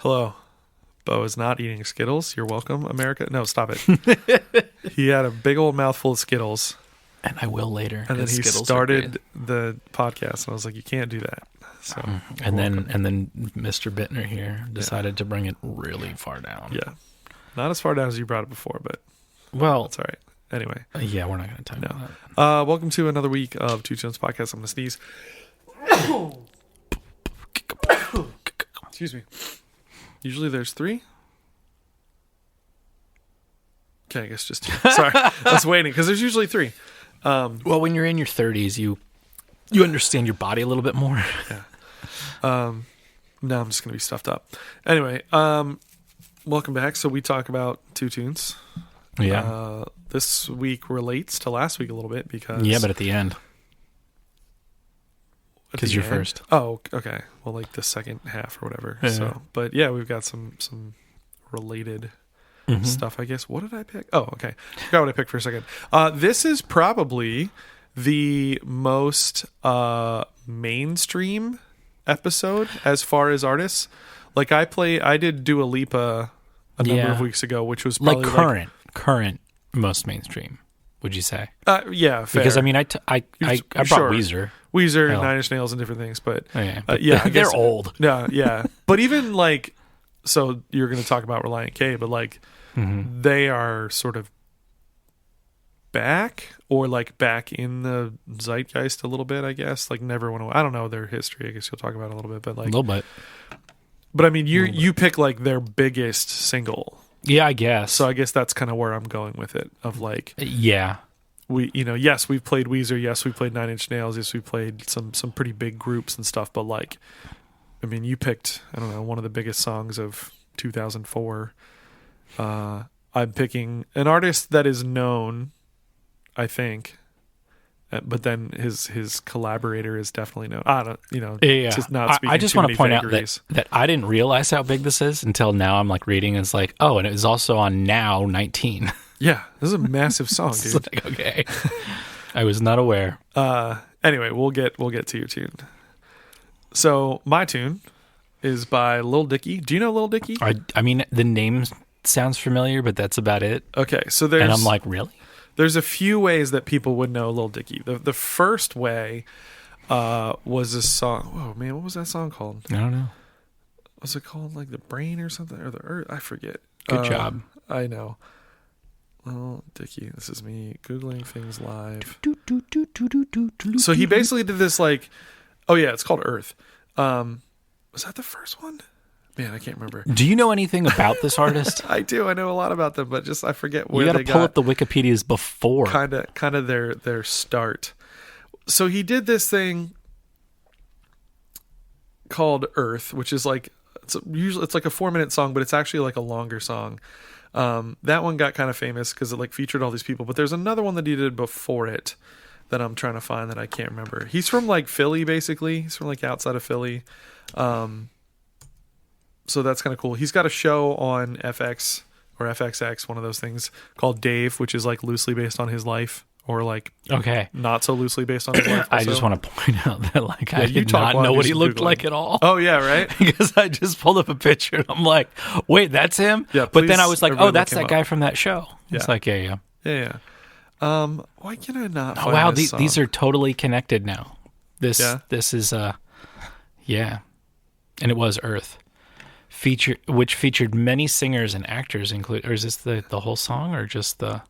Hello. Bo is not eating Skittles. You're welcome, America. No, stop it. He had a big old mouthful of Skittles. And I will later. And then he started the podcast, and I was like, you can't do that. So, and then Mr. Bittner here decided to bring it really far down. Yeah. Not as far down as you brought it before, but well, that's all right. Anyway. Yeah, we're not going to talk about that. Welcome to another week of Two Tones Podcast. I'm going to sneeze. Excuse me. Usually there's 3. Okay, I guess just 2. Sorry. I was waiting because there's usually 3. Well, when you're in your 30s, you understand your body a little bit more. Yeah. Now I'm just going to be stuffed up. Anyway, welcome back. So we talk about Two Tunes. Yeah. This week relates to last week a little bit because... Yeah, but at the end. Because you're first. Oh, okay. Well, like the second half or whatever. Yeah. So, but yeah, we've got some related stuff, I guess. What did I pick? Oh, okay. Forgot what I picked for a second. This is probably the most mainstream episode as far as artists. Like I did Dua Lipa a number of weeks ago, which was probably current most mainstream. Would you say? Yeah, fair. Because I mean, I brought Weezer. Nine Inch Nails, and different things, but yeah, they're old. Yeah. But even like, so you're going to talk about Relient K, but like, they are sort of back in the zeitgeist a little bit, I guess. Like, never went away. I don't know their history. I guess you'll talk about it a little bit, but like a little bit. But I mean, you pick like their biggest single. Yeah, I guess. So I guess that's kind of where I'm going with it. Of like, yeah. Yes, we've played Weezer. Yes, we played Nine Inch Nails. Yes, we played some pretty big groups and stuff. But like, I mean, you picked, I don't know, one of the biggest songs of 2004. I'm picking an artist that is known, I think, but then his collaborator is definitely known. I don't, just not speaking. I just want to point out that I didn't realize how big this is until now. I'm like reading, and it's like, oh, and it was also on Now 19. Yeah, this is a massive song, dude. Like, okay, I was not aware. Anyway, we'll get to your tune. So my tune is by Lil Dicky. Do you know Lil Dicky? I mean, the name sounds familiar, but that's about it. Okay, so and I'm like, really? There's a few ways that people would know Lil Dicky. The first way was a song. Whoa, man, what was that song called? I don't know. Was it called like The Brain or something? Or The Earth? I forget. Good job. I know. Lil Dicky. This is me Googling things live. So he basically did this like... Oh, yeah, it's called Earth. Was that the first one? Man, I can't remember. Do you know anything about this artist? I do. I know a lot about them, but just I forget where they got. You got to pull up the Wikipedias before. Kind of their start. So he did this thing called Earth, which is like it's like a 4-minute song, but it's actually like a longer song. That one got kind of famous because it like featured all these people. But there's another one that he did before it that I'm trying to find that I can't remember. He's from like Philly, basically. He's from like outside of Philly. So that's kind of cool. He's got a show on FX or FXX, one of those things, called Dave, which is like loosely based on his life, or like not so loosely based on his life. I just want to point out that like I did not know what he looked like at all. Oh yeah, right. Because I just pulled up a picture and I'm like, wait, that's him. Yeah, but then I was like, oh, that's that guy from that show. Yeah. It's like yeah. Why can I not? Oh wow, these are totally connected now. This is and it was Earth. Which featured many singers and actors, or is this the whole song or just the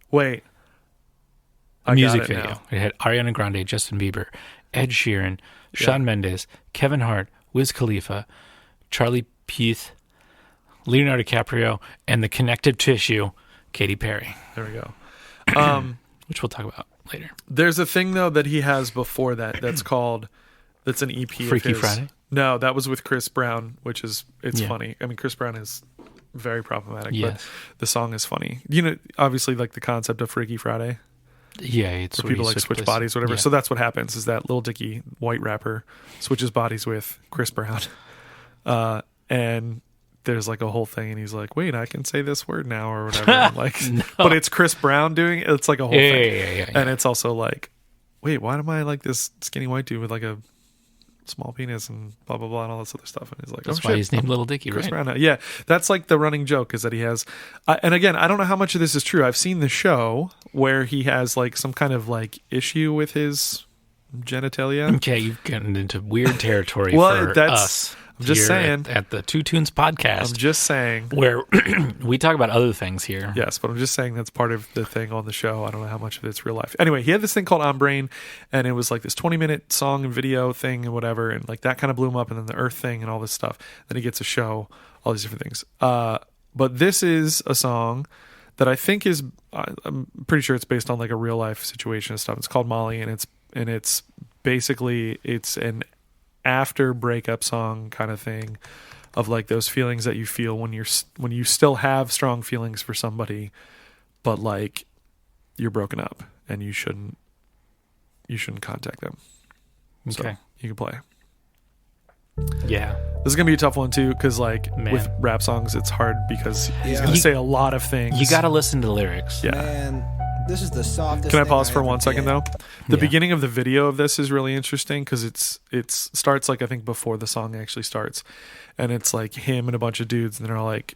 music video? Now. It had Ariana Grande, Justin Bieber, Ed Sheeran, Shawn Mendes, Kevin Hart, Wiz Khalifa, Charlie Puth, Leonardo DiCaprio, and the connective tissue, Katy Perry. There we go. Which we'll talk about later. There's a thing though that he has before that that's an EP. Freaky Friday. No, that was with Chris Brown, which is funny. I mean, Chris Brown is very problematic, but the song is funny. You know, obviously, like the concept of Freaky Friday. Yeah, it's where people like switch bodies, whatever. Yeah. So that's what happens: is that Lil Dicky, white rapper, switches bodies with Chris Brown, and there's like a whole thing, and he's like, "Wait, I can say this word now," or whatever. I'm like, but it's Chris Brown doing it. It's like a whole thing, and it's also like, wait, why am I like this skinny white dude with like a small penis and blah blah blah and all this other stuff. And he's like, that's why he's named Lil Dicky, Chris right? Brown now. Yeah, that's like the running joke is that he has. And again, I don't know how much of this is true. I've seen the show where he has like some kind of like issue with his genitalia. Okay, you've gotten into weird territory Well, for that's- us. I'm just here saying. at the Two Tunes podcast, I'm just saying. where we talk about other things here. Yes, but I'm just saying that's part of the thing on the show. I don't know how much of it's real life. Anyway, he had this thing called On Brain, and it was like this 20-minute song and video thing and whatever, and like that kind of blew him up, and then the Earth thing and all this stuff. Then he gets a show, all these different things. But this is a song that I think is, I'm pretty sure it's based on like a real life situation and stuff. It's called Molly, and it's basically it's an after breakup song kind of thing of like those feelings that you feel when you still have strong feelings for somebody, but like you're broken up and you shouldn't contact them. Okay. So you can play. Yeah. This is gonna be a tough one too, because like Man. with rap songs, it's hard because he's Yeah. gonna say a lot of things. You got to listen to the lyrics. Yeah. Man, this is the softest. Can I thing pause for ever 1 second did. though? The Yeah. beginning of the video of this is really interesting because it starts like I think before the song actually starts, and it's like him and a bunch of dudes, and they're all like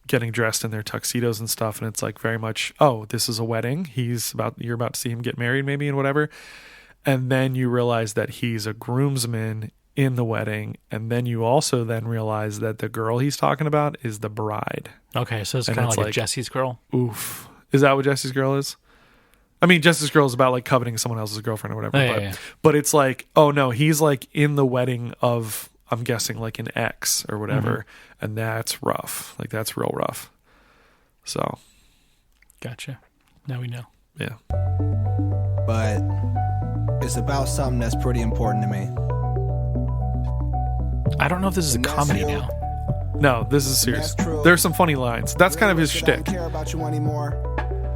getting dressed in their tuxedos and stuff, and it's like very much, oh, this is a wedding. You're about to see him get married maybe and whatever, and then you realize that he's a groomsman in the wedding, and then you also then realize that the girl he's talking about is the bride. Okay, so it's And kind of it's like a like- Jesse's Girl. Oof. Is that what Jesse's Girl is? I mean, Jesse's Girl is about like coveting someone else's girlfriend or whatever. Oh, but, yeah. but it's like, oh no, he's like in the wedding of, I'm guessing like an ex or whatever. And that's rough. Like that's real rough. So, Gotcha. Now we know. yeah. But it's about something that's pretty important to me. I don't know if this is a comedy now. No, this is serious. That's true. There's some funny lines. That's kind of his Really wish that I shtick. don't care about you anymore.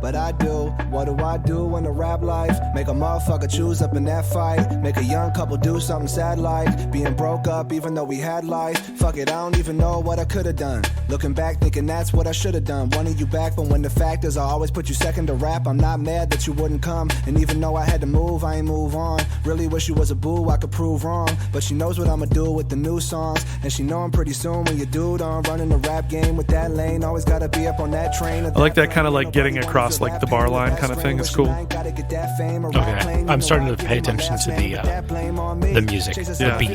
But I do. What do I do in the rap life? Make a motherfucker choose up in that fight. Make a young couple do something sad like being broke up even though we had life. Fuck it, I don't even know what I could have done. Looking back thinking that's what I should have done. Wanting you back, but when the fact is I always put you second to rap. I'm not mad that you wouldn't come. And even though I had to move, I ain't move on. Really wish you was a boo, I could prove wrong. But she knows what I'ma do with the new songs. And she know I'm pretty soon when you dude on running the rap game with that lane. Always gotta be up on that train. I like that kind of like getting across like the bar line kind of thing. It's cool. Okay. I'm starting to pay attention to the music, Yeah. the beat.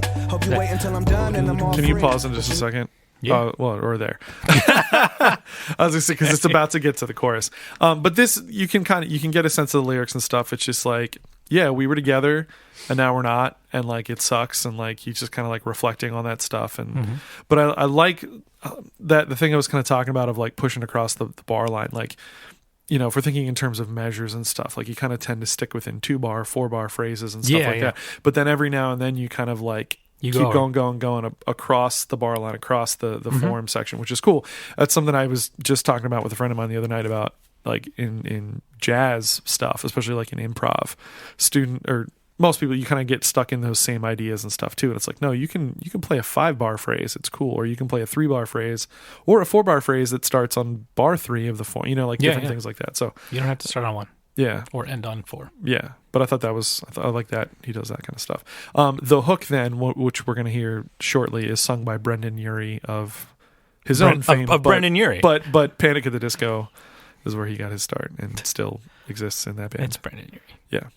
Yeah. Can you pause in just a second? Yeah. Well, or there. I was gonna say because it's about to get to the chorus. But this you can get a sense of the lyrics and stuff. It's just like, yeah, we were together and now we're not, and like it sucks, and like he's just kind of like reflecting on that stuff. And but I like that the thing I was kind of talking about of like pushing across the bar line, like. You know, if we're thinking in terms of measures and stuff, like you kind of tend to stick within 2-bar, 4-bar phrases and stuff like that. But then every now and then you kind of like You keep go going across the bar line, across the form section, which is cool. That's something I was just talking about with a friend of mine the other night about like in jazz stuff, especially like in improv. Most people, you kind of get stuck in those same ideas and stuff too. And it's like, no, you can play a 5-bar phrase. It's cool. Or you can play a 3-bar phrase or a 4-bar phrase that starts on bar 3 of the form, like different things like that. So You don't have to start on 1 yeah. or end on 4. Yeah. But I thought I like that. He does that kind of stuff. The hook then, which we're going to hear shortly, is sung by Brendon Urie of his own fame. Of Brendon Urie. But Panic at the Disco is where he got his start and still exists in that band. It's Brendon Urie. Yeah.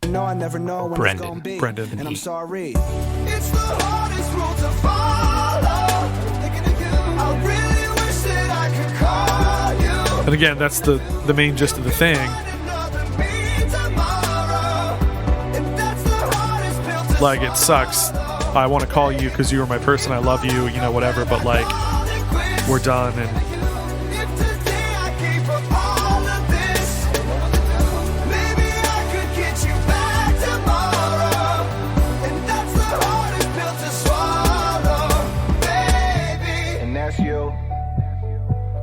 No, I never know when Brendon. it's gonna be. Brendon. And I'm sorry. It's the hardest rule to follow. Thinking of you, I really wish that I could call you. And again, that's the main gist of the thing. Another me tomorrow. If that's the hardest pill to Like, it sucks. I want to call you because you were my person. I love you, whatever. But like, we're done. And If today I gave up all of this, maybe I could get you back tomorrow. And that's the hardest pill to swallow, baby. And that's you.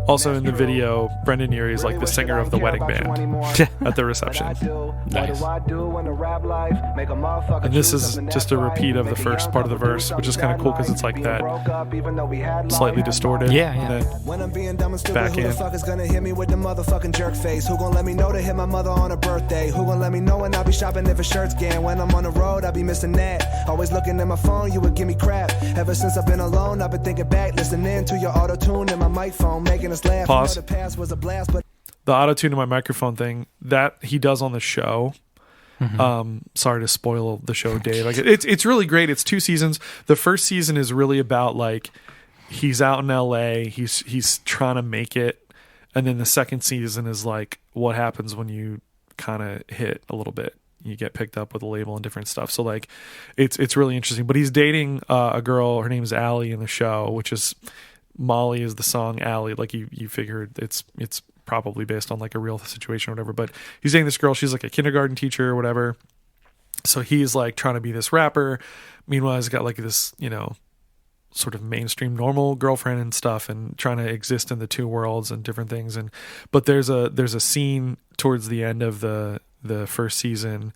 Also in the video, Brendon Urie is like the singer of the wedding band at the reception. Nice. And this is just a repeat of the first part of the verse, which is kind of cool because it's like that slightly distorted. Yeah. And When I'm being dumb and stupid, Back who the in. fuck is gonna hit me with the motherfucking jerk face? Who gonna let me know to hit my mother on her birthday? Who gonna let me know when I'll be shopping if a shirt's gang? When I'm on the road, I'll be missing that. Always looking at my phone, you would give me crap. Ever since I've been alone, I've been thinking back, listening to your auto-tune and my microphone, making us laugh. Pause. You know the past was a blast, but the auto-tune to my microphone thing, that he does on the show. Sorry to spoil the show, Dave. Like it's really great. It's 2 seasons. The first season is really about like he's out in LA, he's trying to make it. And then the second season is like what happens when you kind of hit a little bit. You get picked up with a label and different stuff. So like it's really interesting. But he's dating a girl, her name is Allie in the show, which is Molly is the song Allie. Like you figured it's probably based on like a real situation or whatever. But he's dating this girl, she's like a kindergarten teacher or whatever. So he's like trying to be this rapper. Meanwhile, he's got like this, you know, sort of mainstream normal girlfriend and stuff, and trying to exist in the two worlds and different things. And but there's a scene towards the end of the first season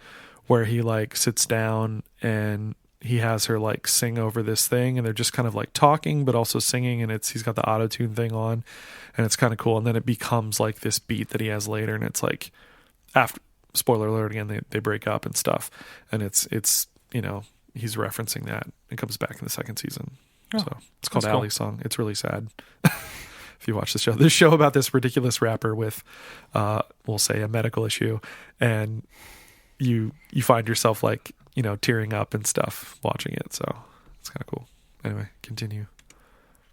where he like sits down and he has her like sing over this thing, and they're just kind of like talking but also singing, and he's got the auto-tune thing on, and it's kind of cool. And then it becomes like this beat that he has later, and it's like after, spoiler alert again, they break up and stuff, and it's you know, he's referencing that. It comes back in the second season. So it's called that's cool. Allie's Song. It's really sad. If you watch this show about this ridiculous rapper with we'll say a medical issue, and you find yourself like, you know, tearing up and stuff watching it. So it's kind of cool. Anyway, continue.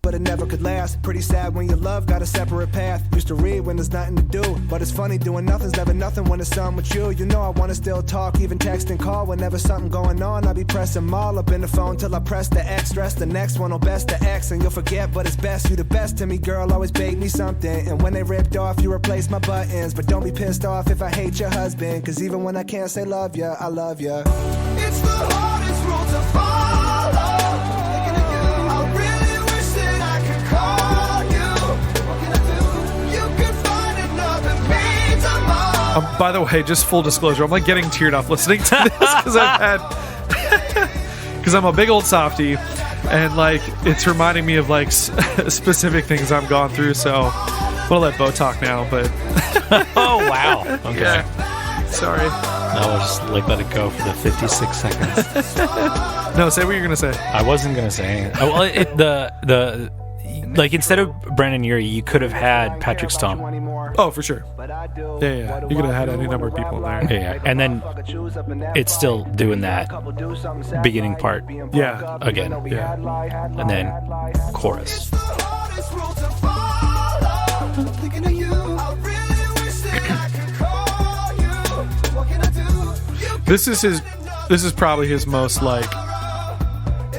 but it never could last. Pretty sad when your love got a separate path. Used to read when there's nothing to do, but it's funny doing nothing's never nothing when it's something with you. You know I wanna still talk, even text and call. Whenever something going on, I be pressing them all up in the phone till I press the X. Stress the next one, oh best the X, and you'll forget, but it's best. You the best to me, girl, always bake me something. And when they ripped off, you replace my buttons. But don't be pissed off if I hate your husband, cause even when I can't say love ya, I love ya. It's the hardest rule to follow. I really wish that I could call you. What can I do? You could find another me tomorrow. By the way, just full disclosure, I'm like getting teared up listening to this because because I'm a big old softie, and like it's reminding me of like specific things I've gone through. So I'm gonna let Bo talk now, but Oh, wow. Okay. yeah, sorry. No, we'll just like let it go for the 56 seconds. No, say what you're gonna say. I wasn't gonna say anything. Oh, well, the like instead of Brendon Urie, you could have had Patrick Stone. Oh, for sure. Yeah. You could have had any number of people in there. Yeah, and then it's still doing that beginning part Yeah. again, Yeah. and then chorus. The hardest rule to follow. Thinking of you. I really wish that I could call you. What can I do? You This is probably his most like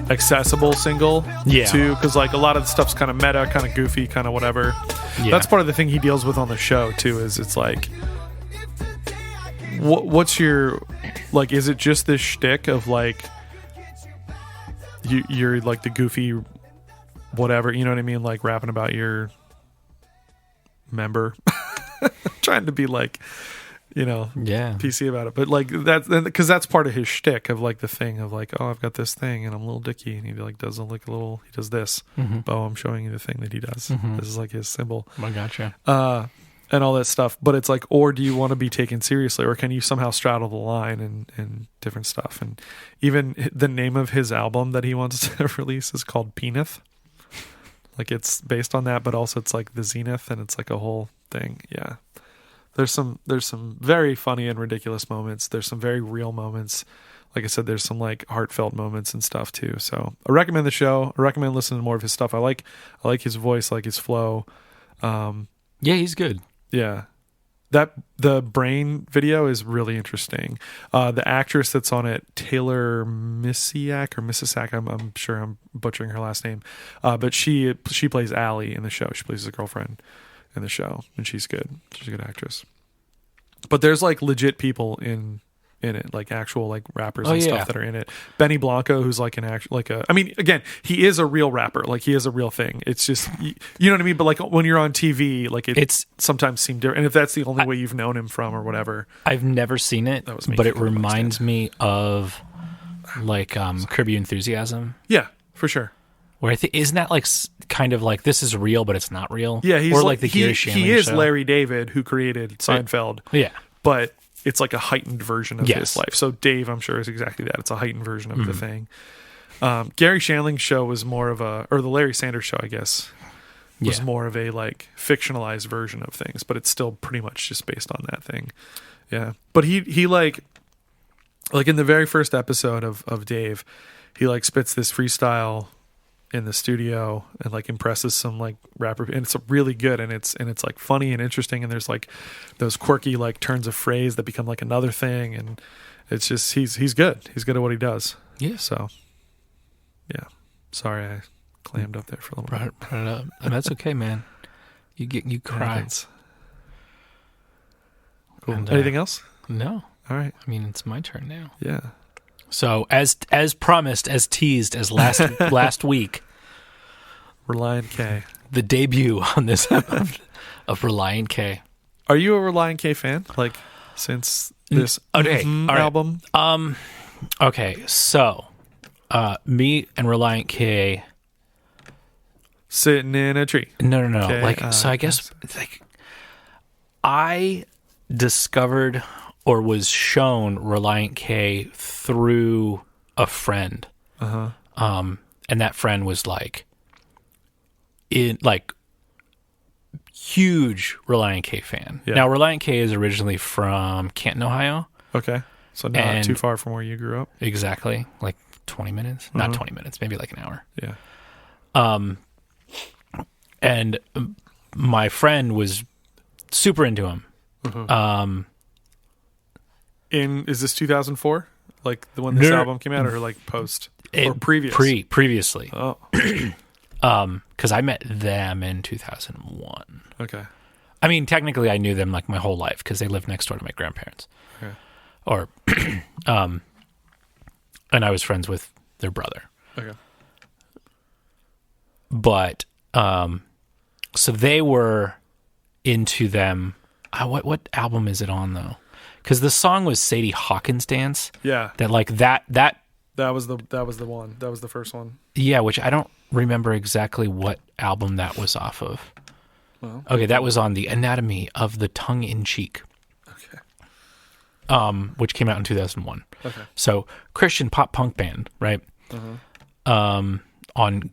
accessible single. Yeah. Too, because like a lot of the stuff's kind of meta, kind of goofy, kind of whatever. Yeah. That's part of the thing he deals with on the show too. Is it's like, what's your like? Is it just this shtick of like you're like the goofy whatever? You know what I mean? Like rapping about your member, trying to be like, you know, Yeah. PC about it, but like that's because that's part of his shtick of like the thing of like, oh, I've got this thing and I'm Lil Dicky, and he like does like a little, he does this. Bo, I'm showing you the thing that he does. This is like his symbol, I gotcha. and all that stuff. But it's like, or do you want to be taken seriously, or can you somehow straddle the line and different stuff? And even the name of his album that he wants to release is called Penith. Like it's based on that, but also it's like the Zenith, and it's like a whole thing. Yeah. There's some very funny and ridiculous moments. There's some very real moments. Like I said, there's some like heartfelt moments and stuff too. So I recommend the show. I recommend listening to more of his stuff. I like his voice, I like his flow. Yeah, he's good. Yeah. The Brain video is really interesting. The actress that's on it, Taylor Misiak, I'm sure I'm butchering her last name. But she plays Allie in the show. She plays his girlfriend in the show, and she's good. She's a good actress. But there's like legit people in in it, like actual like rappers Oh, and yeah. stuff that are in it. Benny Blanco, who's like an actual like a, I mean, again, he is a real rapper, like he is a real thing. It's just you know what I mean. But like when you're on TV, like it's sometimes seems different. And if that's the only way you've known him from or whatever, I've never seen it, was me but it kicking the reminds me of like Curb Your Enthusiasm, yeah, for sure. where I think isn't that like kind of like this is real, but it's not real. Yeah, he's or like the Gary he Shandling is show. Larry David, who created Seinfeld. Yeah. But it's like a heightened version of Yes. his life. So Dave, I'm sure, is exactly that. It's a heightened version of the thing. Gary Shandling's show was more of a, or the Larry Sanders show, I guess, was Yeah. more of a like fictionalized version of things, but it's still pretty much just based on that thing. Yeah. But he like in the very first episode of Dave, he like spits this freestyle in the studio and like impresses some like rapper, and it's really good, and it's like funny and interesting, and there's like those quirky like turns of phrase that become like another thing, and it's just he's good at what he does. Yeah. So yeah, sorry I clammed up there for a little bit. Brought it up. And that's okay, man. You cry. Happens. Cool. And, Anything else? No. All right. I mean, it's my turn now. Yeah. So as promised, as teased, as last week, Relient K. the debut on this episode of Relient K. Are you a Relient K fan? Like since this Okay, all right. album? Okay, so me and Relient K. Sitting in a tree. No. Okay, Like, so I guess like I discovered or was shown Relient K through a friend. And that friend was like huge Relient K fan. Yeah. Now Relient K is originally from Canton, Ohio. Okay. So not And- too far from where you grew up. Exactly. Like 20 minutes. Not 20 minutes, maybe like an hour. Yeah. And my friend was super into him. Is this 2004? Like the when this No. album came out, or like post or previous? Previously. Oh, Because I met them in 2001. okay. I mean, technically, I knew them like my whole life because they lived next door to my grandparents. Okay. Or, and I was friends with their brother. Okay. But, so they were into them. What album is it on though? Because the song was Sadie Hawkins Dance. Yeah. That like that That was the one. That was the first one. yeah, which I don't remember exactly what album that was off of. Well, Okay, that was on The Anatomy of the Tongue in Cheek. okay. Which came out in 2001. Okay. So Christian pop punk band, right? On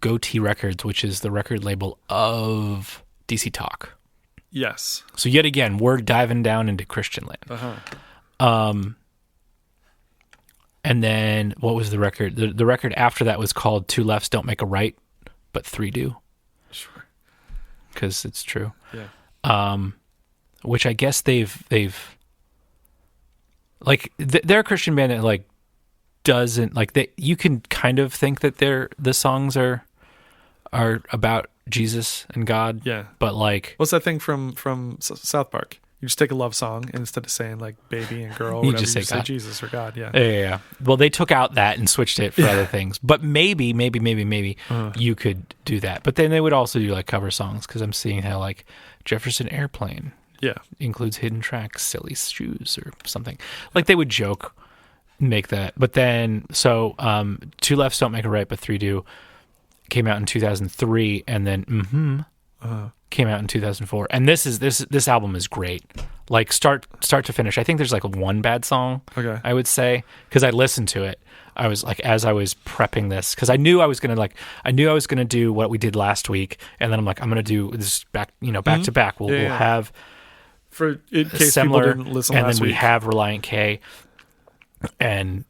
Goatee Records, which is the record label of DC Talk. Yes. So yet again, we're diving down into Christian land. And then what was the record? The record after that was called Two Lefts Don't Make a Right, but Three Do, Sure. because it's true. Yeah. Which I guess they've like they're a Christian band that like doesn't like they. You can kind of think that the songs are about Jesus and God. Yeah. But like What's that thing from South Park? You just take a love song, and instead of saying like baby and girl, or You whatever, just say God. Jesus or God. Yeah. yeah. Well, they took out that and switched it for other things. But maybe you could do that. But then they would also do like cover songs, because I'm seeing how like Jefferson Airplane Yeah. includes hidden tracks, Silly Shoes or something. Like they would joke, make that. But then, so Two Lefts Don't Make a Right, but Three Do came out in 2003, and then came out in 2004. And this album is great. Like start to finish. I think there's like one bad song. Okay. I would say, because I listened to it. I was like, as I was prepping this, because I knew I was gonna do what we did last week, and then I'm like, I'm gonna do this back to back. We'll have For in case similar, people didn't listen and last then we week. have Relient K, and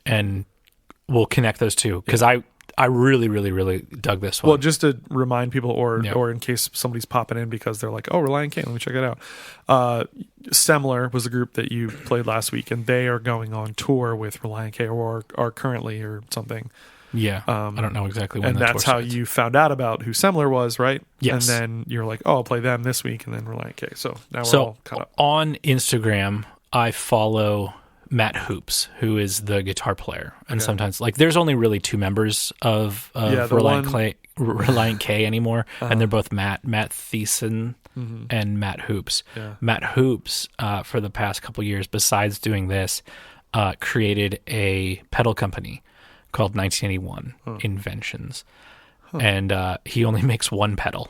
we'll connect those two, because I really, really, really dug this one. Well, just to remind people, or in case somebody's popping in because they're like, "Oh, Relient K, let me check it out." Semler was the group that you played last week, and they are going on tour with Relient K, or are currently, or something. Yeah, I don't know exactly when. And that that's tour how starts. you found out about who Semler was, right? Yes. And then you're like, "Oh, I'll play them this week," and then Relient K. So now we're all caught up. On Instagram, I follow Matt Hoops, who is the guitar player, and sometimes like there's only really 2 members of Relient K anymore, and they're both Matt Thiessen and Matt Hoops. Yeah. Matt Hoops, for the past couple years, besides doing this, created a pedal company called 1981 Inventions, and he only makes one pedal.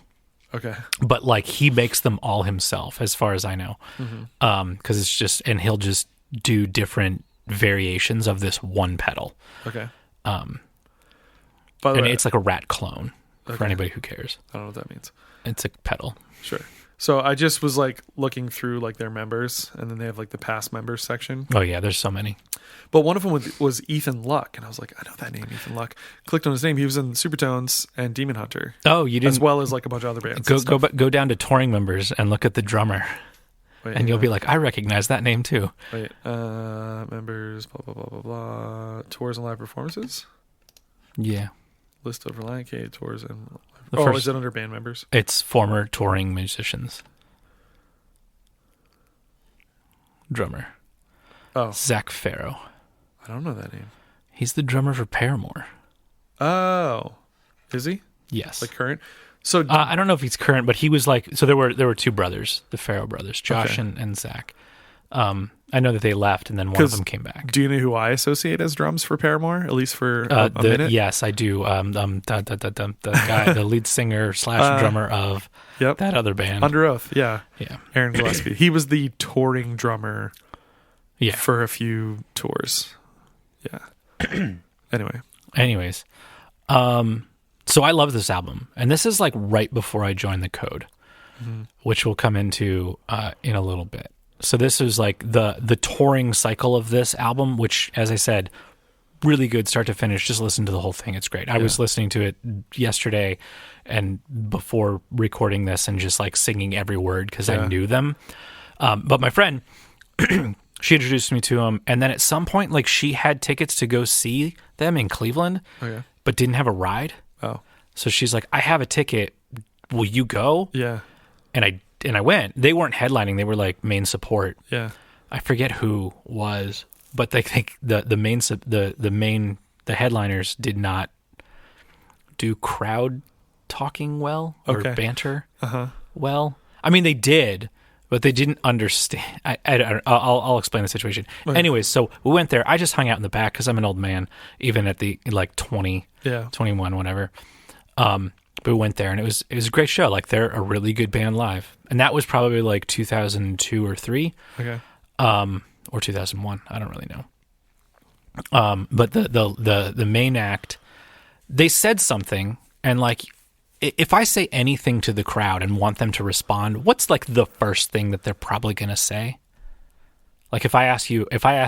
Okay. But like he makes them all himself, as far as I know, because it's just, and he'll just do different variations of this one pedal. Okay. By the And way, it's like a rat clone for anybody who cares. I don't know what that means. It's a pedal. Sure. So I just was like looking through like their members, and then they have like the past members section. Oh yeah, there's so many. But one of them was Ethan Luck, and I was like, I know that name, Ethan Luck. Clicked on his name. He was in Supertones and Demon Hunter, Oh, you didn't as well as like a bunch of other bands. and stuff. go down to touring members and look at the drummer, Wait, and you'll be like, I recognize that name too. wait, members, blah blah blah blah blah. Tours and live performances. Yeah, List of Relient K tours and. The Oh, first- is it under band members? it's former touring musicians. Drummer Oh, Zach Farrow. I don't know that name. He's the drummer for Paramore. Oh, is he Yes. like current? So I don't know if he's current, but he was like, so there were 2 brothers, the Farrow brothers, Josh Okay. and Zach. I know that they left, and then one of 'Cause them came back. do you know who I associate as drums for Paramore? At least for a minute. Yes, I do. The guy, the lead singer / drummer of Yep. that other band. Under Oath. Yeah. Yeah, Aaron Gillespie. He was the touring drummer yeah. for a few tours. Yeah. Anyway. Anyways, so I love this album, and this is like right before I joined the Code, which we'll come into in a little bit. So this is like the touring cycle of this album, which, as I said, really good start to finish. Just listen to the whole thing; it's great. I was listening to it yesterday and before recording this, and just like singing every word because I knew them. But my friend, she introduced me to them, and then at some point, like she had tickets to go see them in Cleveland, Okay. but didn't have a ride. Oh. So she's like, "I have a ticket. Will you go?" Yeah. And I went. They weren't headlining; they were like main support. Yeah. I forget who was, but they think the headliners did not do crowd talking well or Okay. banter Uh-huh. well. I mean, they did, but they didn't understand. I'll explain the situation. Okay. Anyways, so we went there. I just hung out in the back because I'm an old man, even at the like 20, Yeah. 21, whatever. But we went there, and it was a great show. Like, they're a really good band live, and that was probably like 2002 or 3, Okay. or 2001. I don't really know. But the main act, they said something, and like, if I say anything to the crowd and want them to respond, what's like the first thing that they're probably gonna say? Like, if I ask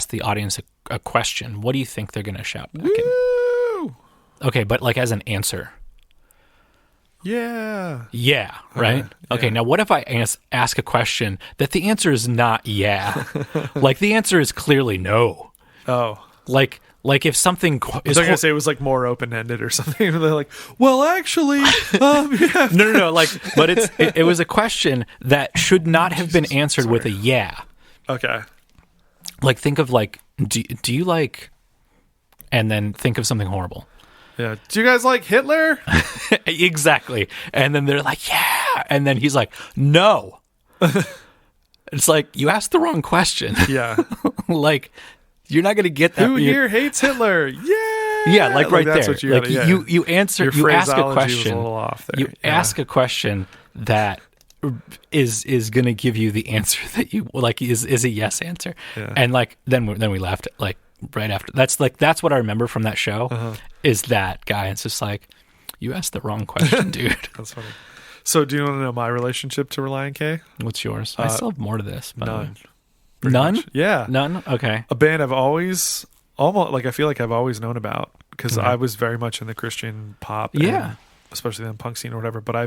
the audience a question, what do you think they're gonna shout back? Woo! Okay, but like as an answer. Yeah. Yeah, right? Okay, yeah. now what if I ask a question that the answer is not yeah? Like, the answer is clearly no. Oh. Like if something is They're gonna say it was like more open ended or something. They're like, well, actually, yeah. no, like, but it was a question that should not have been answered with a yeah. Okay. Like, think of like, do you like, and then think of something horrible. Yeah. Do you guys like Hitler? Exactly. And then they're like, yeah. And then he's like, no. It's like, you asked the wrong question. Yeah. Like, you're not going to get that. Who here hates Hitler? Yeah. Yeah, like right that's there. What you like gotta, yeah. you answer, Your you ask a phraseology was question. a little off there. You ask a question that is going to give you the answer that you like is a yes answer. Yeah. And like then we left like right after. That's what I remember from that show is that guy. It's just like, you asked the wrong question, dude. That's funny. So, do you want to know my relationship to Relient K? What's yours? I still have more to this. By the way. None. Pretty None? much. Yeah. None? Okay. A band I've always almost like I feel like I've always known about because I was very much in the Christian pop, Yeah. and especially the punk scene or whatever. But I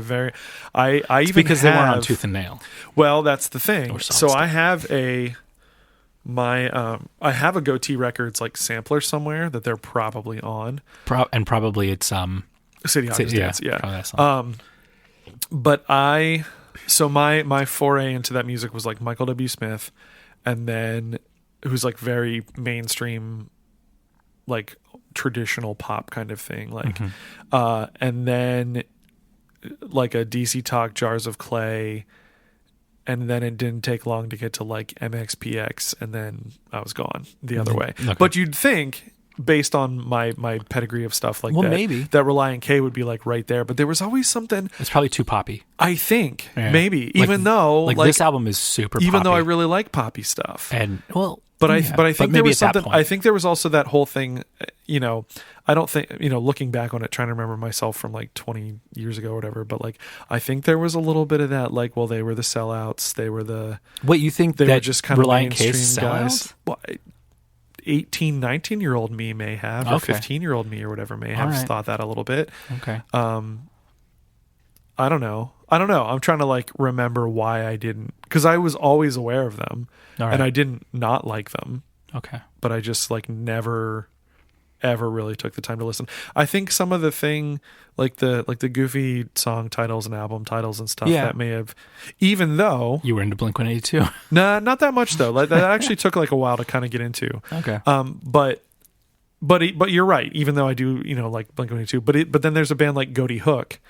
even Because they weren't on have- Tooth and Nail. Well, that's the thing. Or Solid So State. I have I have a Goatee Records like sampler somewhere that they're probably on. And probably it's City Hockers Dance, yeah. probably that song. But so my foray into that music was like Michael W. Smith, and then who's like very mainstream, like traditional pop kind of thing, like and then like a DC Talk, Jars of Clay, and then it didn't take long to get to like MXPX, and then I was gone the other way. Okay. But you'd think, based on my pedigree of stuff like that, maybe that Relient K would be like right there, but there was always something. It's probably too poppy. I think Yeah. maybe, Like- even though like this album is super poppy. even though I really like poppy stuff, and well, but I yeah, but I think there maybe was at that something. point. I think there was also that whole thing. I don't think, looking back on it, trying to remember myself from like 20 years ago or whatever. But like, I think there was a little bit of that. Like, well, they were the sellouts. They were the. What you think They that were just kind of Relient mainstream K's guys. sellouts? Well, 18, 19-year-old me may have, or Okay. 15-year-old me or whatever may have right. thought that a little bit. Okay. I don't know. I'm trying to like remember why I didn't, because I was always aware of them, All right. and I didn't not like them, Okay. but I just like never ever really took the time to listen. I think some of the thing, like the goofy song titles and album titles and stuff, Yeah. that may have, even though You were into Blink-182. nah, not that much though. Like that actually took like a while to kind of get into. Okay. But you're right. Even though I do, like Blink-182, but then there's a band like Goaty Hook,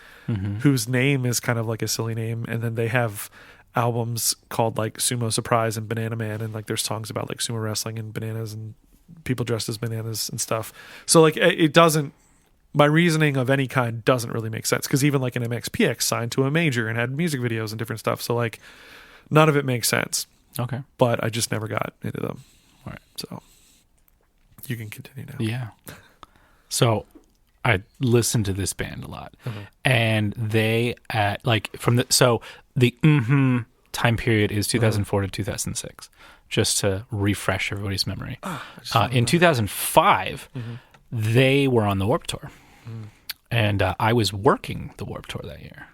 whose name is kind of like a silly name, and then they have albums called like Sumo Surprise and Banana Man, and like there's songs about like sumo wrestling and bananas and people dressed as bananas and stuff. So like it doesn't. My reasoning of any kind doesn't really make sense, because even like an MXPX signed to a major and had music videos and different stuff. So like none of it makes sense. Okay. But I just never got into them. All right. So you can continue now. Yeah. So I listened to this band a lot, and they the time period is 2004 to 2006, just to refresh everybody's memory. In 2005, they were on the Warped Tour, and I was working the Warped Tour that year.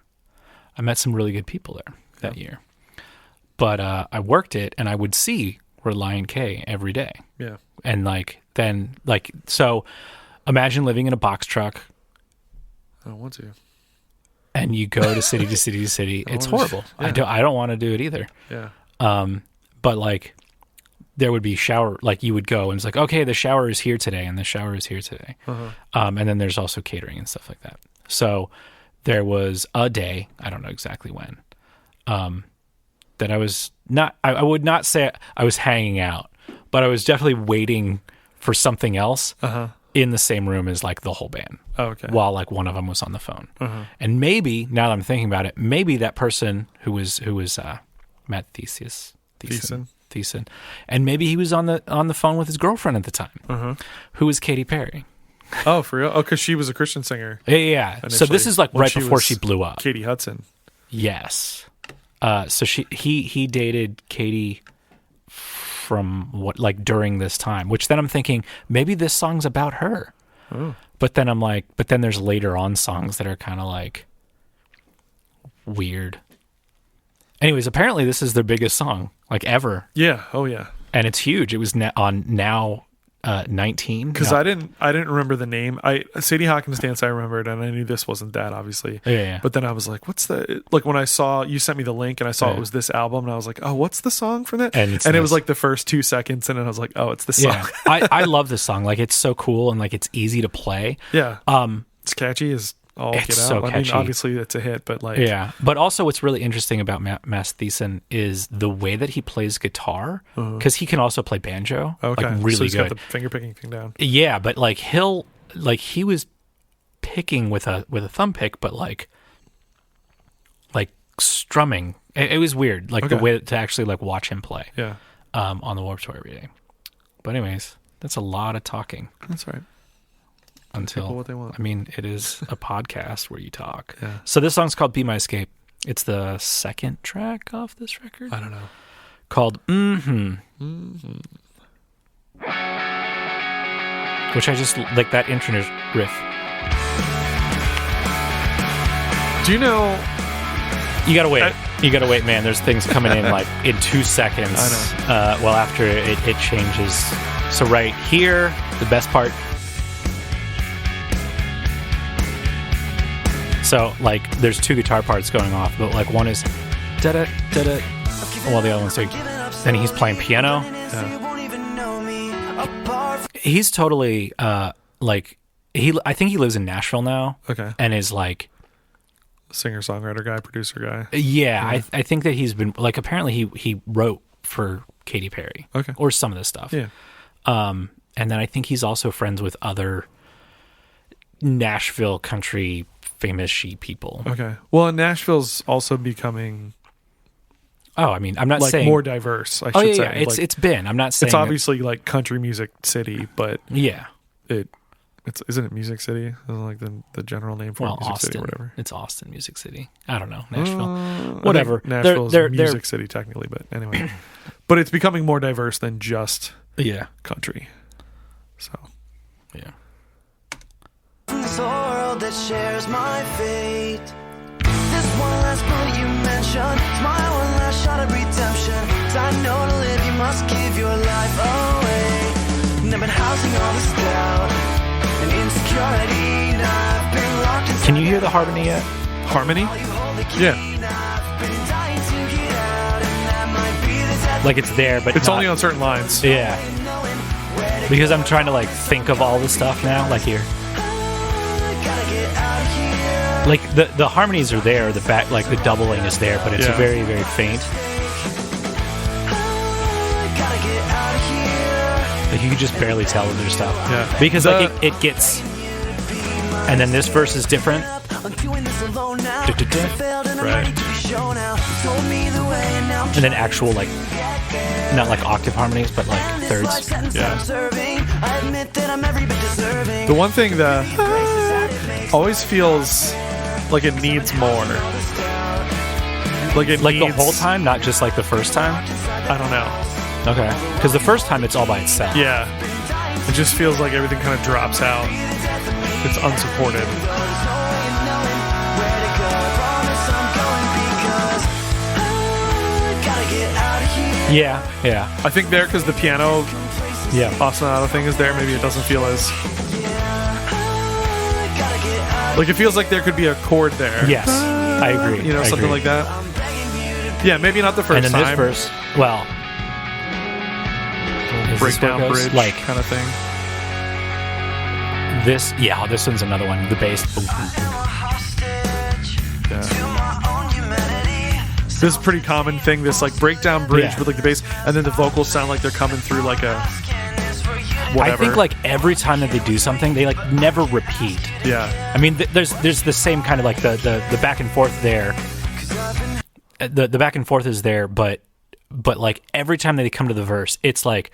I met some really good people there that year, but I worked it, and I would see Relient K every day. Yeah. And so imagine living in a box truck I don't want to. and you go to city to city to city. It's wanna- horrible. yeah. I don't want to do it either. Yeah. But like there would be shower, like you would go and it's like, okay, the shower is here today and the shower is here today. And then there's also catering and stuff like that. So there was a day, I don't know exactly when, that I was not, I would not say I was hanging out, but I was definitely waiting for something else in the same room as like the whole band. Oh, okay. While like one of them was on the phone. And maybe, now that I'm thinking about it, maybe that person who was Matt Thiessen, and maybe he was on the phone with his girlfriend at the time, who was Katy Perry. Oh, for real? Oh, because she was a Christian singer. Yeah. So initially, this is like when right she before was she blew up. Katie Hudson. Yes. So he dated Katie from during this time, which then I'm thinking maybe this song's about her. But then I'm like, then there's later on songs that are kind of like weird. Anyways, apparently this is their biggest song like ever. Yeah. Oh, yeah. And it's huge. It was on now 19. Because I didn't remember the name. Sadie Hawkins Dance I remembered, and I knew this wasn't that, obviously. Yeah. But then I was like, what's the, like when I saw you sent me the link and I saw it was this album, and I was like, oh, what's the song from that? And it was like the first 2 seconds, and then I was like, oh, it's the song. Yeah. I love this song. Like it's so cool and like it's easy to play. Yeah. It's catchy as all It's get out. so I mean, catchy. obviously it's a hit, but like, Yeah, but also what's really interesting about Matt Thiessen is the way that he plays guitar, because he can also play banjo, okay, like so really he's good. got the finger picking thing down. Yeah, but like he was picking with a thumb pick, but like strumming. It was weird, like the way to actually like watch him play. Yeah, on the Warped Tour every day. But anyways, that's a lot of talking. that's right. Until People what they want. I mean, it is a podcast where you talk. Yeah. So this song's called "Be My Escape." It's the second track off this record. I don't know. Called which I just like that intro riff. Do you know? You gotta wait, man. There's things coming in like in 2 seconds. I Well, after it changes. So right here, the best part. So like, there's 2 guitar parts going off, but like one is da da da da, while the other one's like, then he's playing piano. He's totally like I think he lives in Nashville now. Okay. And is like Singer-songwriter guy, producer guy. Yeah. I think that he's been like apparently he wrote for Katy Perry. Okay. Or some of this stuff. Yeah. And then I think he's also friends with other Nashville country famous she people. Okay. Well, and Nashville's also becoming Oh, I mean, I'm not like saying more diverse, I should Oh yeah, say. yeah. Like, It's been. I'm not saying it's obviously like country music city, but yeah. Isn't it Music City? Isn't like the general name for Music Austin. City or whatever? It's Austin Music City. I don't know. Nashville. Whatever. Nashville's They're Music City technically, but anyway. But it's becoming more diverse than just yeah. country. So Yeah. This world that shares my fate. This one last bullet you mentioned. It's my one last shot at redemption. 'Cause I know to live you must give your life away. And I've been housing all this doubt and insecurity. And I've been locked inside. Can you hear the harmony yet? harmony? You hold the key, Yeah. and I've been dying to get out. And that might be the death. Like it's there, but It's not- only on certain lines. Yeah. Because I'm trying to like think of all the stuff now. Like here. Gotta get out of here. Like the harmonies are there, the back like the doubling is there, but it's Yeah. very, very faint. Gotta get out of here. Like you could just barely tell that there's stuff. Yeah. Because like it gets and then this verse is different. I'm doing this alone now. Du-du-du. I failed and I'm Right. ready to be shown out. You told me the way and now I'm And then actual like not like octave harmonies, but like this life thirds. sentence Yeah. I'm serving. I admit that I'm every bit deserving. The one thing that always feels like it needs more. Like it Like needs, the whole time, not just like the first time. I don't know. Okay. Because the first time it's all by itself. Yeah. It just feels like everything kind of drops out. It's unsupported. Where to go? I promise I'm going because I gotta get out of here. Yeah. Yeah. I think there, because the piano Yeah. ostinato thing is there, maybe it doesn't feel as... Gotta get out. Like, it feels like there could be a chord there. Yes. I agree. You know, I something agree. like that. Yeah, maybe not the first And then time. this verse, well, is this where it Breakdown goes? bridge like kind of thing. this. Yeah, this one's another one. The bass. Boom. Hostage Yeah. to my own humanity. This is a pretty common thing, this like breakdown bridge Yeah. with like the bass, and then the vocals sound like they're coming through like a whatever. I think like every time that they do something, they like never repeat. Yeah. I mean, there's the same kind of like the back and forth there. The back and forth is there, but like every time that they come to the verse, it's like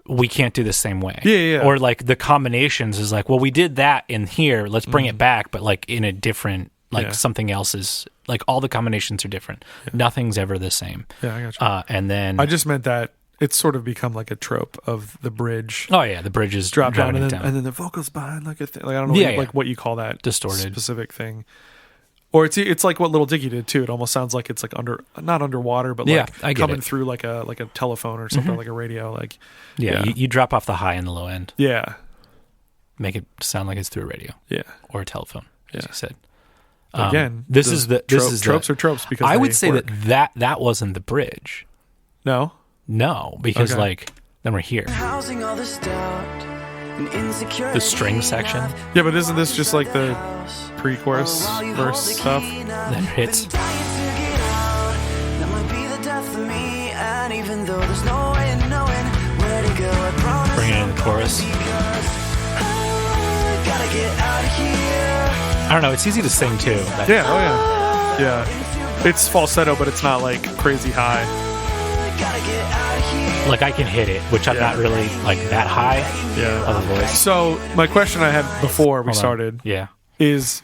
we can't do the same way. Yeah. Or like the combinations is like, well, we did that in here. Let's bring it back, but like in a different, like Yeah. something else is like all the combinations are different. Nothing's ever the same. Yeah, I got you. And then I just meant that it's sort of become like a trope of the bridge oh yeah, the bridge is drop down driving and it then, down. and then the vocals behind like a thing. Like I don't know Yeah, like yeah. what you call that Distorted. specific thing. Or it's like what Lil Dicky did too. It almost sounds like it's like not underwater, but Yeah, like I get coming it. through like a telephone or something, like a radio. Like yeah, You drop off the high and the low end, yeah, make it sound like it's through a radio yeah. or a telephone, as Yeah. you said. Again, this is tropes are tropes because I they would say work. that wasn't the bridge. No. No, because Okay. like then we're here. Housing all this doubt and insecurity. The string section, Yeah, but isn't this just like the pre-chorus verse stuff? then hits. That might be the death of me. And even though there's no way of knowing where to go, I promise Bring it in the chorus. because I gotta get out of here. I don't know. It's easy to sing too. That- Yeah. Oh yeah. Yeah. It's falsetto, but it's not like crazy high. Gotta get out of here. Like I can hit it, which I'm Yeah. not really like that high Yeah. of a voice. So my question I had before we Hold on. started Yeah. is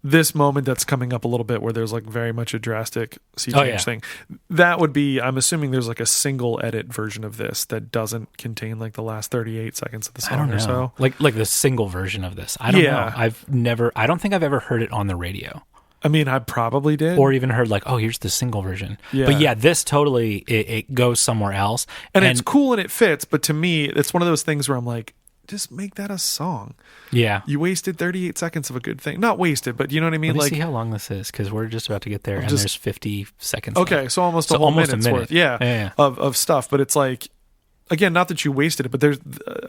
this moment that's coming up a little bit where there's like very much a drastic sea Oh, change yeah. thing. That would be, I'm assuming there's like a single edit version of this that doesn't contain like the last 38 seconds of the I don't song know. or so. Like the single version of this. I don't Yeah. know. I don't think I've ever heard it on the radio. I mean, I probably did. Or even heard like, oh, here's the single version. Yeah. But yeah, this totally it goes somewhere else. and it's cool and it fits, but to me, it's one of those things where I'm like, just make that a song. Yeah. You wasted 38 seconds of a good thing. Not wasted, but you know what I mean? Let me Like, see how long this is because we're just about to get there, and just- there's 50 seconds. okay, left. so almost So a whole almost a minute's minute. worth. Yeah, Yeah. Of stuff, but it's like, again, not that you wasted it, but there's,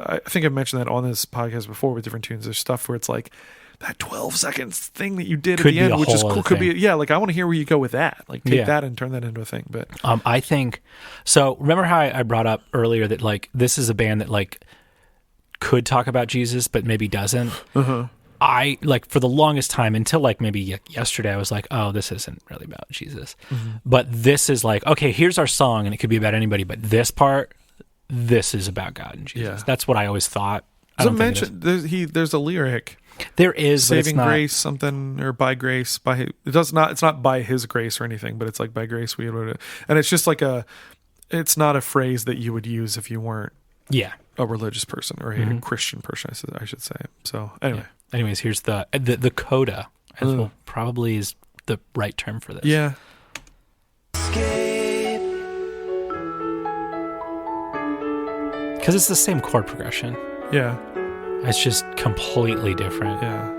I think I've mentioned that on this podcast before with different tunes. There's stuff where it's like that 12 seconds thing that you did Could at the be end, a which is whole cool. other Could thing. be, yeah, like I want to hear where you go with that. Like take Yeah. that and turn that into a thing. But I think so. Remember how I brought up earlier that like this is a band that like could talk about Jesus, but maybe doesn't. I like for the longest time until like maybe yesterday, I was like, oh, this isn't really about Jesus. But this is like, okay, here's our song, and it could be about anybody, but this part, this is about God and Jesus. Yeah. That's what I always thought. I as I don't think it is. mentioned, there's a lyric. There is, but it's Saving not. grace, something, or by grace, it's not by his grace or anything, but it's like by grace we would, and it's just like it's not a phrase that you would use if you weren't Yeah. a religious person or a Christian person, I should say. So anyway, Anyways, here's the coda, as well, probably is the right term for this. yeah, Escape. Because it's the same chord progression. yeah, It's just completely different. yeah.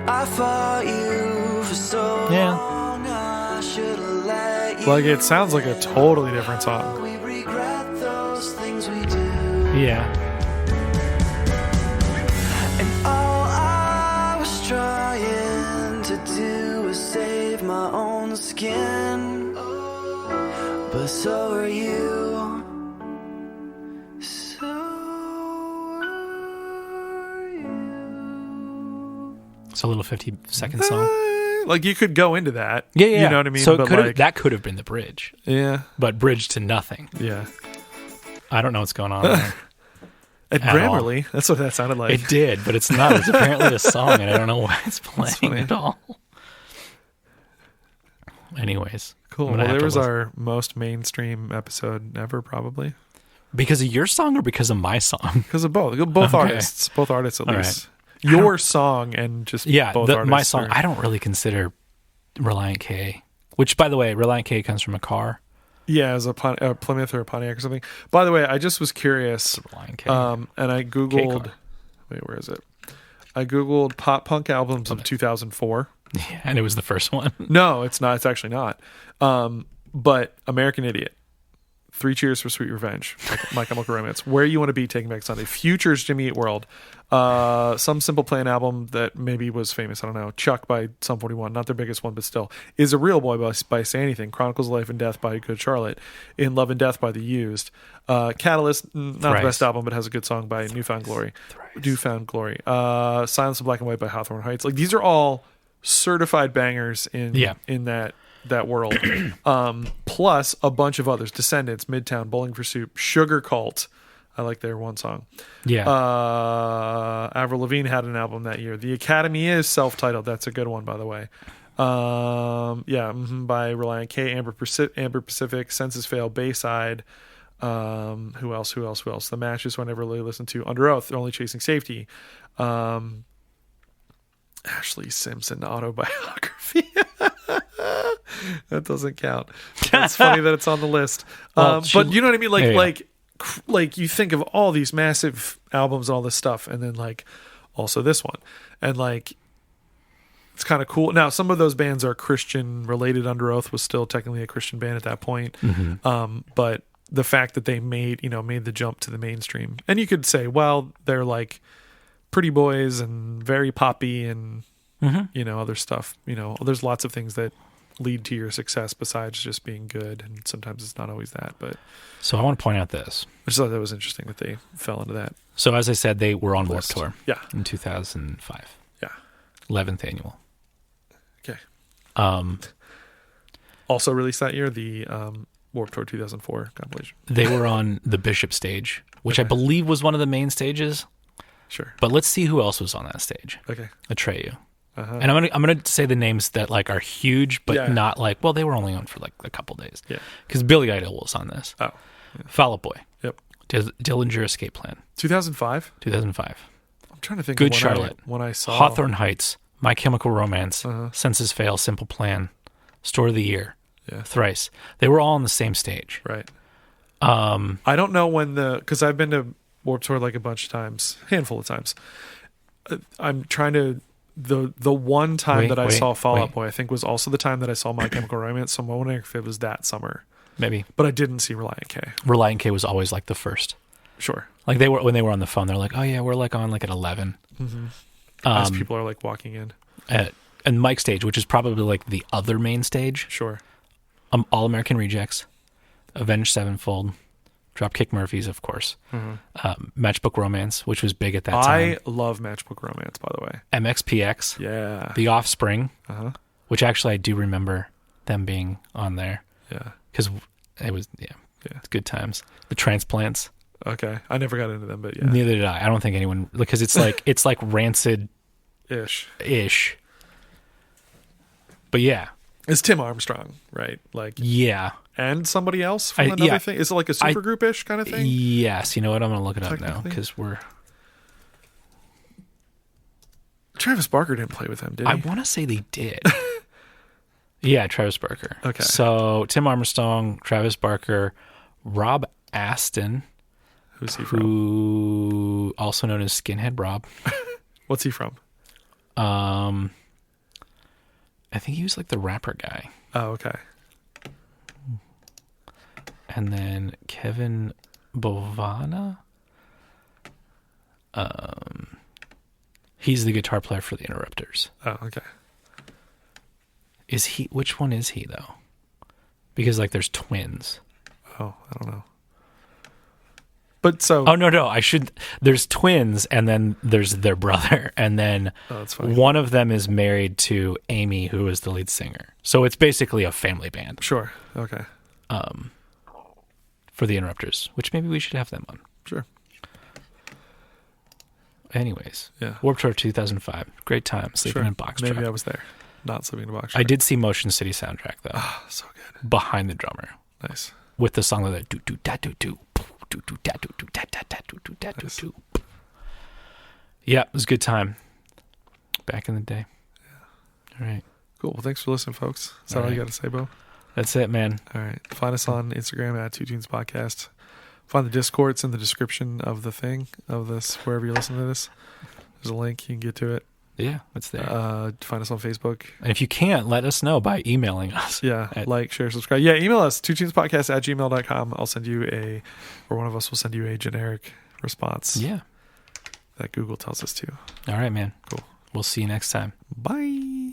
I fought you for so Yeah. long. I should have let you. Like it sounds like a totally different song. We regret those things we do. Yeah. And all I was trying to do was save my own skin. But so are you. So are you. It's a little 50-second song. Like you could go into that. Yeah, yeah. You know what I mean? So but that could have been the bridge, yeah, but bridge to nothing. yeah. I don't know what's going on there. At At all. Grammarly, that's what that sounded like. It did, but it's not. It's apparently a song, and I don't know why it's playing funny. at all. Anyways. Cool. I'm gonna Well, have there to was listen. our most mainstream episode ever, probably Because of your song or because of my song? because of both Okay. both artists at All least. right. Your song and just Yeah, both artists. my song. are- I don't really consider Relient K, which, by the way, Relient K comes from a car. yeah, as a Plymouth or a Pontiac or something. By the way, I just was curious, Relient K. and I googled. K-car. Wait, where is it? I googled pop punk albums of 2004. Yeah, and it was the first one. No, it's not. It's actually not. But American Idiot, Three Cheers for Sweet Revenge, My Chemical Romance, Where You Want to Be, Taking Back Sunday, Futures, Jimmy Eat World, Some Simple Plan album that maybe was famous, I don't know, Chuck by Sum 41, not their biggest one, but still, Is a Real Boy by Say Anything, Chronicles of Life and Death by Good Charlotte, In Love and Death by The Used, Catalyst, not Thrice. the best album, but has a good song by Newfound Glory, Silence of Black and White by Hawthorne Heights. Like these are all certified bangers in that world. Plus a bunch of others: Descendants, Midtown, Bowling for Soup, Sugar Cult. I like their one song. Yeah. Avril Lavigne had an album that year. The Academy is self-titled. That's a good one, by the way. By Relient K, Amber Pacific, Senses Fail, Bayside. Who else? The Matches, who I never really listened to. Under Oath, Only Chasing Safety. Ashley Simpson autobiography. That doesn't count. It's funny that it's on the list. Well, But you know what I mean? Like, Yeah. like you think of all these massive albums and all this stuff, and then like also this one, and like it's kind of cool. Now, some of those bands are Christian related. Under Oath was still technically a Christian band at that point. But the fact that they made the jump to the mainstream, and you could say, well, they're like pretty boys and very poppy and other stuff. There's lots of things that lead to your success besides just being good, and sometimes it's not always that. But So I want to point out this. I just thought that was interesting that they fell into that. So as I said, they were on Warped List. Tour Yeah. in 2005, Yeah. 11th annual. Okay. Um, Also released that year, the Warped Tour 2004 compilation. they were on the Bishop stage, which I Okay. believe was one of the main stages. Sure. But let's see who else was on that stage. Okay. Atreyu. Uh-huh. And I'm gonna say the names that like are huge, but Yeah. not like, well, they were only on for like a couple days. Yeah. Because Billy Idol was on this. Oh. Fall Out Boy. Yep. Dillinger Escape Plan. 2005. 2005. I'm trying to think. Good of Charlotte. when I saw Hawthorne Heights. My Chemical Romance. Uh-huh. Senses Fail. Simple Plan. Store of the Year. Yeah. Thrice. They were all on the same stage. Right. I don't know when because I've been to Warped Tour like a bunch of times, handful of times. I'm trying to the one time Wait, that I wait, saw Fall Out wait. Boy, I think was also the time that I saw My Chemical Romance. So I'm wondering if it was that summer. Maybe. But I didn't see Relient K. Relient K was always like the first. Sure. Like when they were on the phone, they're like, "Oh yeah, we're like on like at 11." As people are like walking in. And Mike stage, which is probably like the other main stage. Sure. All American Rejects, Avenged Sevenfold, Dropkick Murphys, of course, Matchbook Romance, which was big at that time. I love Matchbook Romance, by the way. MXPX, Yeah. The Offspring, Uh-huh. which actually I do remember them being on there Yeah. because it was it's good times. The Transplants, Okay. I never got into them, but yeah. neither did I. I don't think anyone, because it's like Rancid-ish. Ish. But yeah, It's Tim Armstrong, right? Like, yeah. and somebody else from I- another yeah. thing? Is it like a supergroup-ish kind of thing? Yes, you know what? I'm gonna look it up now Technically. because Travis Barker didn't play with him, did he? I want to say they did. Yeah, Travis Barker. Okay. So Tim Armstrong, Travis Barker, Rob Aston, Who's he from? who also known as Skinhead Rob. What's he from? I think he was like the rapper guy. Oh, okay. And then Kevin Bovana. He's the guitar player for the Interrupters. Oh, okay. Is he? Which one is he though? Because like there's twins. Oh, I don't know. But so... Oh no! I should. There's twins, and then there's their brother, and then Oh, that's fine. one of them is married to Amy, who is the lead singer. So it's basically a family band Sure. Okay. for the Interrupters, which maybe we should have them on. Sure. Anyways, Yeah. Warped Tour 2005, great time sleeping Sure. in box Maybe truck. I was there. Not sleeping in a box I truck. did see Motion City soundtrack though, So good. behind the drummer Nice. with the song like that do do da do do do do da do do da da da do do da do do. Yeah, it was a good time back in the day. Yeah. All right, Cool. Well, thanks for listening, folks. Is that all you got to say, Bo? that's it, man. All right. Find us on Instagram at Two Tunes Podcast. Find the Discord. It's in the description of the thing, of this, wherever you listen to this. There's a link. You can get to it. Yeah, it's there. Find us on Facebook. And if you can't, let us know by emailing us. Yeah. At- Like, share, subscribe. Yeah. Email us, twotunespodcast@gmail.com. I'll send you or one of us will send you a generic response Yeah. that Google tells us to. All right, man. Cool. We'll see you next time. Bye.